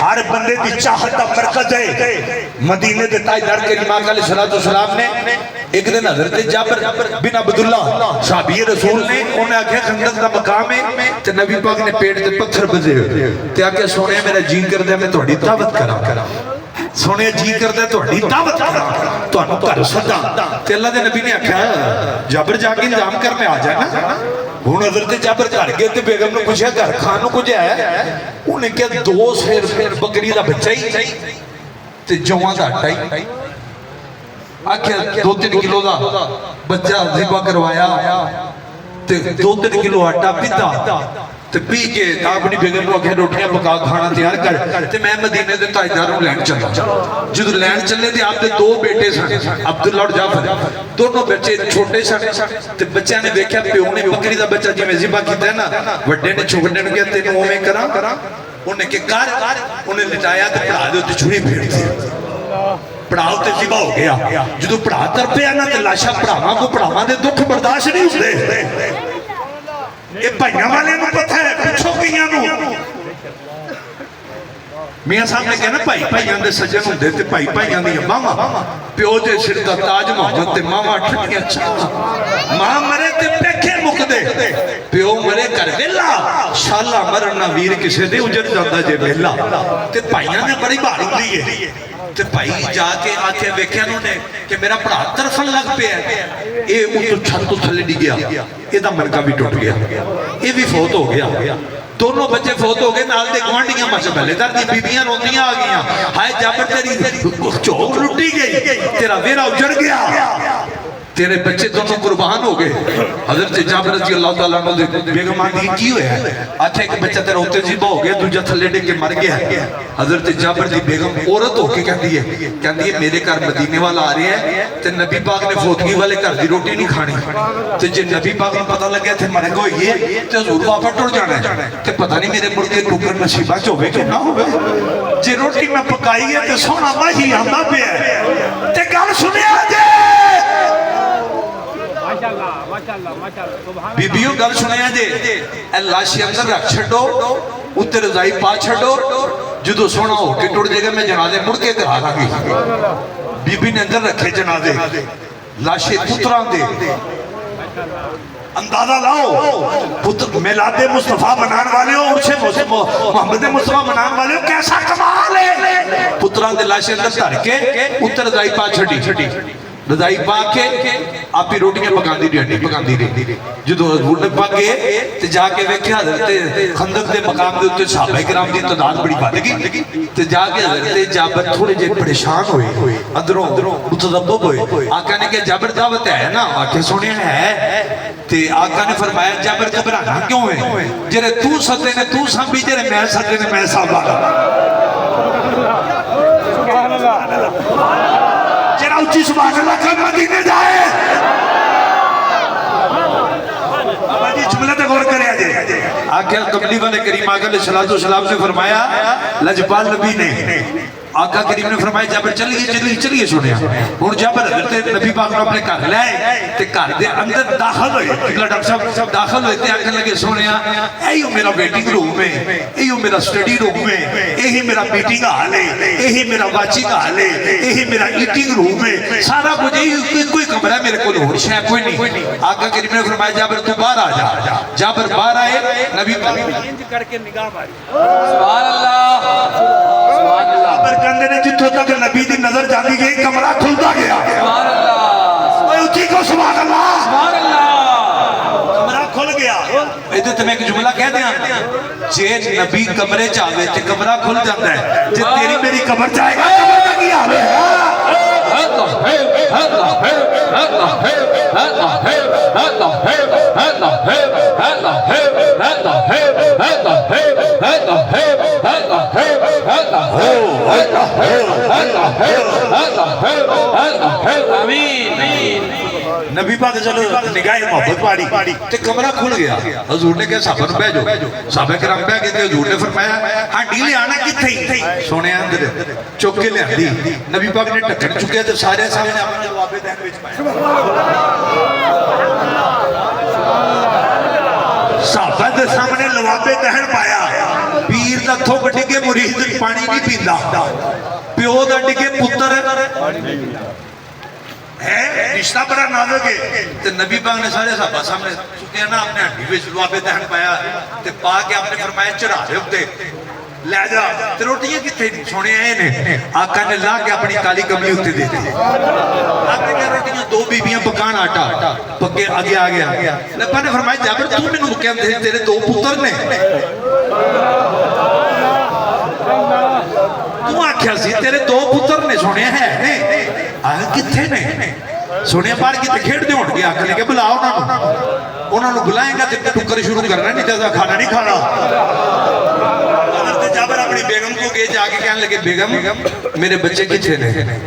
ہر بندے دی چاہت دا مرکز ہے مدینے دے تاجدار کریم آقا علیہ السلام نے ایک دن حضرت جابر بن عبداللہ صحابی رسول نے انہیں آکھیا خندق دا مقام ہے تے نبی پاک نے پیٹ تے پتھر بجے تے آکھیا سونے میرا جی کر دے میں تہاڈی دعوت کرا سونے جی کر دے تہاڈی دعوت کرا تہانوں گھر سدا تے اللہ دے نبی نے آکھیا جابر جا کے انتظام کر میں آ جائے نا ہوں حضرت جابر گھر گئے تے بیگم نے پوچھا گھر کھان نوں کچھ ہے انہیں کہا 2 سیر بکری دا بچہ ہی تے جواں دا آٹا ہی آکھیا 2-3 کلو دا بچہ ذبح کروایا تے 2-3 کلو آٹا پیتا تے پی کے اپنی بیگم کو آکھیا روٹیاں پکا کھانا تیار کر تے میں مدینے دے تاجدار نوں لین چلا جدوں لین چلے تے آپ دے 2 بیٹے سن عبداللہ اور جعفر دونوں بچے چھوٹے سن تے بچیاں نے دیکھیا پیو نے بکری دا بچہ جویں ذبح کیتا ہے نا وڈے نے چھوٹے نوں کہیا تینوں اوویں کراں انہیں کہ کر انہیں لٹایا تے پڑھا دے تے چھری پھیر دی پڑھاؤ تے ذبح ہو گیا جدوں پڑھا کر پیا نا تے لاشا پڑھاواں کو پڑھاواں دے دکھ برداشت نہیں ہوندے یہ بھائیاں والے نوں پتہ ہے پوچھو کئیاں نوں میاں صاحب نے کہنا بھائی بھائیاں دے سجن ہوندے تے بھائی بھائیاں دی ماواں پیو دے سر دا تاج محمد تے ماواں ٹھڈیاں چھاواں ماں مرے تے پیکھے مکدے پیو مرے کر ویلا شالا مرن نہ ویر کسے دے اجڑ جاندا جے ویلا تے بھائیاں نے بڑی بھار ہوندی ہے تے بھائی جا کے آکھے ویکھیا انہوں نے کہ میرا بڑا طرفن لگ پیا اے اُتوں چھت تو تھلے ڈگ گیا اے دا منکا بھی ٹوٹ گیا اے بھی فوت ہو گیا دونوں بچے فوت ہو گئے نال دے گوانڈیاں مچ بھلے در دی بیبیاں روندیاں آ گئیاں ہائے جابر تیری چوک لٹی گئی تیرا ویرا اجڑ گیا تیرے بچے دونوں قربان ہو گئے حضرت جابر رضی اللہ تعالیٰ عنہ دے بیگم آندھی کی ہویا ہے آٹھا ایک بچہ تیرا ہوتے ذبح ہو گیا دوجہ تھلے ڈے کے مر گیا حضرت جابر دی بیگم عورت ہو کے کہتی ہے میرے گھر مدینے والا آ رہے ہیں تے نبی پاک نے فوتگی والے گھر دی روٹی نہیں کھانی تے جے نبی پاک نے پتہ لگ گیا تھے مرے گو یہ تے حضور واپس ٹر جانا ہے تے پتہ نہیں میرے مردے ٹکر نصیبہ چ ہوے کہ نہ ہوے جے روٹی میں پکائی ہے تے سونا ماہی آندا پیا ہے تے گل سنیا جے بیبیوں گل سنیا جے اے لاشی اندر رکھ چھڑو اتنے رضائی پا چھڑو جدو سونا ہو کے ٹوڑ جے گا میں جنازے مڑ کے کرا گی بیبی نے اندر رکھے جنازے لاشی پتران دے اندازہ لاؤ میلاد مصطفیٰ منان والے ہو اور سے محمد مصطفیٰ منان والے ہو کیسا کمال ہے پتران دے لاشی اندر دھر کے اتنے رضائی پا چھڑی رضائی پاک کے آپ ہی روٹیاں پکاندی رہی جدو حضور نے پاک گئے تے جا کے ویکھیا حضرت خندق دے مقام دے اوتے صحابہ کرام دی تعداد بڑی بڑھ گئی تے جا کے حضرت جابر تھوڑے جے پریشان ہوئے اندروں متذبذب ہوئے آقا نے کہا جابر دعوت ہے نا آکھے سنیا ہے تے آقا نے فرمایا جابر گھبرانا کیوں ہے جڑے تو سدے نے تو سانبھی جڑے میں سدے نے میں سانبھا سبحان اللہ اچھی سبحان اللہ کر مدینے جائے بابا جی جملہ تے غور کرے آجے آقا کملی والے کریم آقا علیہ السلام نے فرمایا لجپال نبی نے آقا کریم نے فرمایا جابر چلیے سنیا ہوں جابر حضرت نبی پاک نے اپنے گھر لائے تے گھر دے اندر داخل ہوئے ڈاکٹر صاحب داخل ہوئے تے آکھن لگے سنیا ایو میرا ویٹنگ روم ہے ایو میرا سٹڈی روم ہے یہی میرا میٹنگ ہال ہے یہی میرا واچنگ ہال ہے یہی میرا ایٹنگ روم ہے سارا کچھ کوئی کمرہ ہے میرے کو اور شے کوئی نہیں آقا کریم نے فرمایا جابر تو باہر آ جا جابر باہر آئے نبی پاک انج کر کے نگاہ ماری سبحان اللہ سبحان اللہ کندے نے جتھوں تک نبی دی نظر جاندی گئی کمرہ کھلدا گیا سبحان اللہ اوے اٹھی کو سبحان اللہ سبحان اللہ کمرہ کھل گیا ایدے تے میں ایک جملہ کہہ دیاں جے نبی کمرے چاہے تے کمرہ کھل جاندا ہے جے تیری میری کمر چاہے گا کمر کا کی حال ہے نبی پاک چلو نگاہ محبت پاڑی تے کمرہ کھل گیا حضور نے کہا صحابہ نوں بیٹھ جاؤ صحابہ کرام بیٹھ گئے تے حضور نے فرمایا ہڈی لے آنا کتھے سونے اندر چک کے لے آندی نبی پاک نے ٹکر چکیا تے سارے سامنے اپنے لوابے دہن وچ پایا صحابہ دے سامنے لوابے دہن پایا پیر دا تھوک ڈگے مرید پانی نہیں پیندا پیو دا ڈگے پتر ہے رشتہ بڑا نازک ہے تے نبی پاک نے سارے صحابہ سامنے چکے نا اپنے ہڈی وچ لوابے دہن پایا تے پا کے آپ نے فرمایا چڑھا دے اوتے لے جا تے روٹیاں کتنے نہیں سونے آئے نے آقا نے لا کے اپنی کالی کملی اوتے دے دی آپ نے کہا روٹیاں دو بیبیاں پکان آٹا پکے آگے آ گیا نبی نے فرمایا جابر تو مینوں کہندے تیرے دو پتر نے تو آکھیا سی تیرے دو پتر نے سونے ہیں کتنے نے سونے باہر کتنے کھیڑ دے ہون گے آکھ لے کے بلاؤ انہوں نے بلائیں گا تے ٹکر شروع کرنا نہیں جیسا کھانا نہیں کھانا حضرت جابر اپنی بیگم کو گئے جا کے کہنے لگے بیگم میرے بچے کتنے نے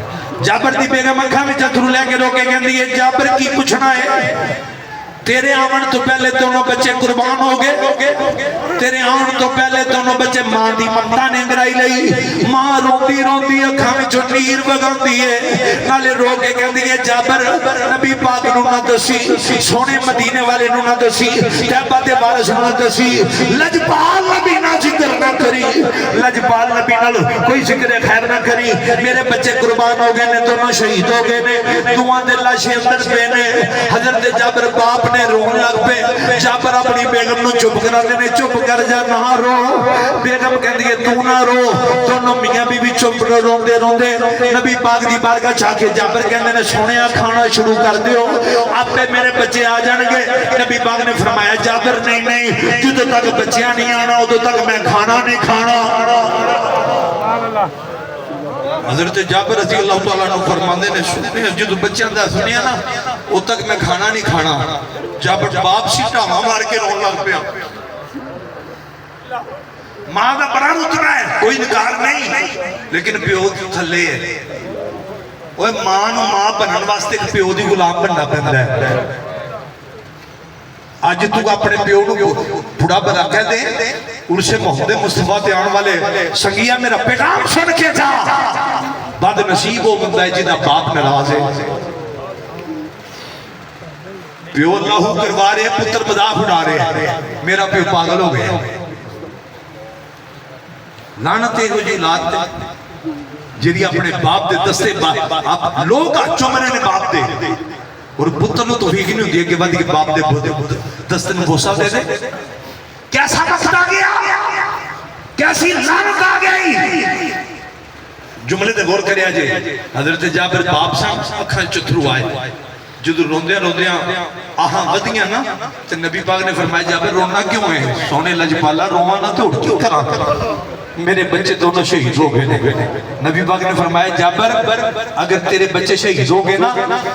جابر دی بیگم اکھاں وچ اتھرو لے کے روکے کہندی ہے جابر کی پوچھنا ہے تیرے آمن تو پہلے دونوں بچے قربان ہو گئے تیرے آمن تو پہلے دونوں بچے ماں دی ممتا نے گرائی لئی ماں روندی روندی اکھاں وچوں نیر وگاندی ہے نالے رو کے کہندی ہے جابر نبی پاک نوں نہ دسی سونے مدینے والے نوں نہ دسی طیبہ دے وارث نوں نہ دسی لجپال نبی نہ ذکر نہ کری لجپال نبی نال کوئی ذکر خیر نہ کری میرے بچے قربان ہو گئے نے دونوں شہید ہو گئے نے دعاں دے لاشیں اندر پے نے حضرت جابر باپ نے رون لگ پہ جابر اپنی بیگم نو چپ کرا دینے چپ کر جا نہ رو بیگم کہندی ہے تو نہ رو دونوں میاں بی بی چپ روندے روندے نبی پاک دی بارگاہ جا کے جابر کہندے نے سونیا کھانا شروع کر دیو آپے میرے بچے آ جان گے نبی پاک نے فرمایا جابر نہیں نہیں جدو تک بچیاں نہیں آنا ادو تک میں کھانا نہیں کھانا حضرت جابر رضی اللہ تعالیٰ عنہ فرماندے نے سننے جدو بچیاں دا سنیا نا ادو تک میں کھانا نہیں کھانا جابر باپ سیٹا مار کے رون لگ پیا ماں دا بڑا اتنا ہے کوئی نکار نہیں لیکن پیو تھلے ہے وہ ماں نو ماں بنن واسطے پیو دی غلام بننا پیندا ہے آج تو اپنے پیو نو بڑا بڑا کہہ دے عرص محمد مصطفیٰ تے آن والے سنگیا میرا پیغام سن کے جا بعد نصیب ہو بندہ ہے جنہ باپ ناراض ہے پیو اللہ کروا رہے پتر مذاق اڑا رہے میرا پیو پاگل ہو گیا لعنت ہو جی لات جیری اپنے باپ دے دستے لوگ چمرے نے باپ دے اور پتر نو توفیق نہیں ہوتی ہے کہ بعد باپ دے دستے نے بوسا دے دے کیسا وقت آ گیا کیسی لعنت آ گئی جملے دے غور کریا جے حضرت جابر باپ سے اکھاں چتھرو آئے جدو روندیاں روندیاں آہاں ودیاں نا تے نبی پاک نے فرمایا جابر رونا کیوں ہے سونے لجپالا روانا تو اٹھ کیوں کرا میرے بچے دونوں شہید ہو گئے نبی پاک نے فرمایا جابر اگر تیرے بچے شہید ہو گئے نا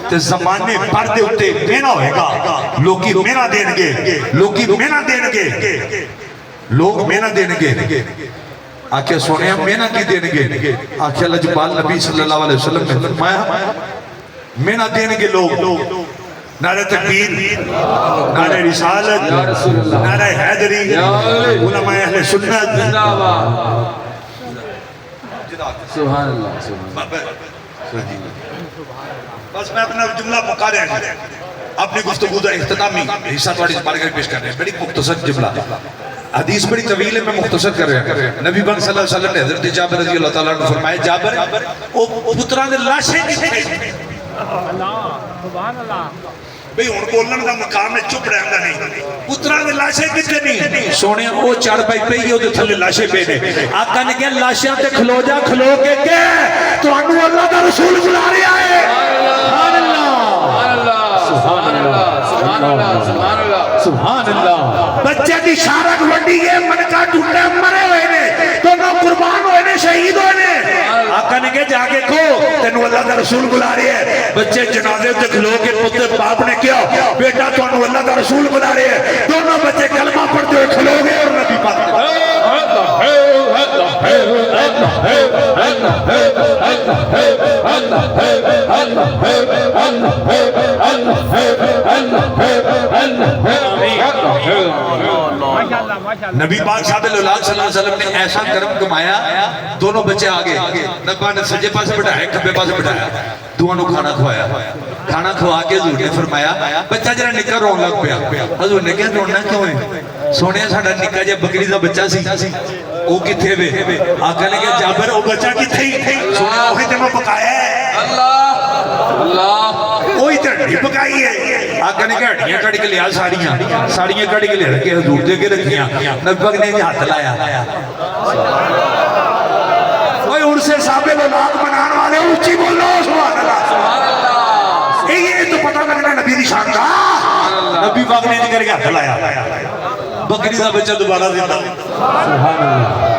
تو زمانے پر دے ہوتے مینا ہوئے گا لوگی مینا دین گے لوگی مینا دین گے لوگ مینا دین گے آکھیا سونے ہم مینا کی دین گے آکھیا لجپال نبی صلی اللہ علیہ وسلم نے فرمایا مینا دین گے لوگ نعرہ تکبیر نعرہ رسالت نعرہ حیدری علماء اہل سنت سبحان اللہ بس میں اپنا جملہ مکا رہا ہوں اپنی گفتگو دا اختتامی حصہ تھوڑی بار کر پیش کر رہے ہیں بڑی مختصر جملہ حدیث بڑی طویل ہے میں مختصر کر رہا ہوں نبی پاک صلی اللہ علیہ وسلم نے حضرت جابر رضی اللہ تعالیٰ عنہ فرمایا جابر او پتران دے لاشیں کتنے سبحان اللہ بھئی ان بولن دا مقام ہے چپ رہن دا نہیں پتران دے لاشیں کتنے نہیں سونے او چار بائی پہ ہی ہو دے تھلے لاشیں پہ نے آقا نے کہا لاشیں تے کھلو جا کھلو کے تو انو اللہ دا رسول بلا رہے آئے سبحان اللہ سبحان اللہ سبحان اللہ سبحان اللہ سبحان اللہ بچے دی شارک وڈی ہے منکا ٹوٹے مرے ہوئے نے دونوں قربان ہوئے نے شہید ہوئے نے آقا نے کہا جا کے کھو تینو اللہ دا رسول بلا رہے ہیں بچے جنازے تے کھلو کے پتر باپ نے کیا بیٹا تو انو اللہ دا رسول بلا رہے ہیں دونوں بچے کلمہ پڑھتے ہوئے کھلو گئے اور نبی پاک نبی پاک صاحب اللہ صلی اللہ علیہ وسلم نے ایسا کرم کمایا دونوں بچے آگے نبی نے سجے پاس بٹھایا کھبے پاس بٹھایا دونوں کھانا کھوایا کھانا کھوا کے حضور نے فرمایا بچہ جرا نکا رون لگ پیا حضور نے کہا رونا کیوں ہے سونے ساڈا نکا جا بکری دا بچہ سی وہ کتھے وے آقا نے کہا جابر وہ بچہ کتھے سونے وہی تے میں پکایا ہے اللہ اللہ وہی تے ہڈی پکائی ہے آقا نے کہا ہڈیاں کٹ کے لیا ساڑیاں کٹ کے لے رکھے حضور دے کے رکھیاں نبی پاک نے ہاتھ لایا اوئے ان سے ثابت اولاد بنانے والے اونچی بولو سبحان اللہ سبحان اللہ یہ تو پتہ لگنا نبی دی شان کا نبی پاک نے کر کے ہاتھ لایا بکری دا بچہ دوبارہ زندہ سبحان اللہ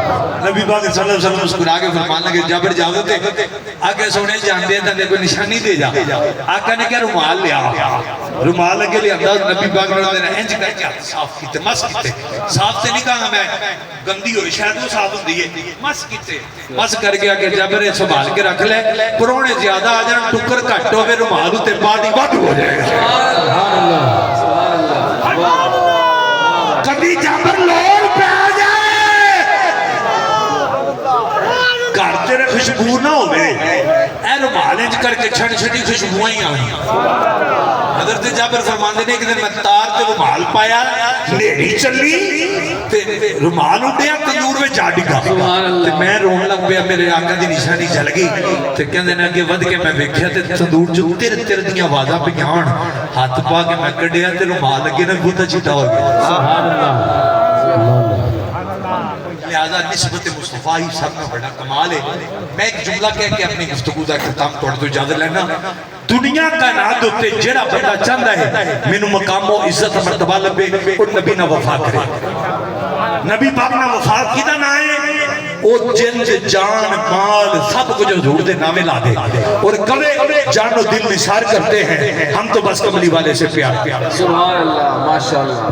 نبی پاک صلی اللہ علیہ وسلم مسکرا کے فرمانے لگے جابر جاؤ تے آگے سونے جانتے ہیں تے کوئی نشانی دے جا آقا نے کہا رومال لیا رومال لگے لیا نبی پاک نے دینا انج کر کے صاف کیتے مس کیتے صاف تے نہیں کہا میں گندی ہوئی شاید وہ صاف ہوندی ہے مس کیتے مس کر کے آگے جابر سنبھال کے رکھ لے پرونے زیادہ آ جان ٹکر گھٹ ہوے رومال تے باڈی ود ہو جائے گا سبحان اللہ سبحان اللہ کبھی جابر لوڑ پہ آ جائے گھر تیرے خوشبو نہ ہوئے اے رومالیں کر کے چھڑ چھڑی خوشبوئیں ہی آئی حضرت جابر فرماندے نے کہ میں تار تے رومال پایا نیری چلی تے رومال اٹھیا تندور میں جا ڈگا تے میں رون لگ پیا میرے آقا دی نشانی جل گئی تے کہندے نے کہ ود کے میں ویکھیا تے تندور جو تیر تیر دیاں آوازاں پہ آن ہاتھ پا کے میں کڈیا تے رومال لگے نہ بہت چیٹا ہو گیا سبحان اللہ لہذا نسبت مصطفیٰ ہی سب میں بڑا کمال ہے میں ایک جملہ کہہ کے اپنی گفتگو دا اختتام توڑ تو اجازت لینا دنیا کا ناد ہوتے جڑا بندہ چاہتا ہے مینوں مقام و عزت مرتبہ لبے اور نبی نہ وفا کرے نبی پاک نہ وفا کیدا نہ ہے او جن جان مال سب کچھ حضور دے نامے لا دے اور کبے جان و دل نثار کرتے ہیں ہم تو بس کملی والے سے پیار سبحان اللہ ماشاءاللہ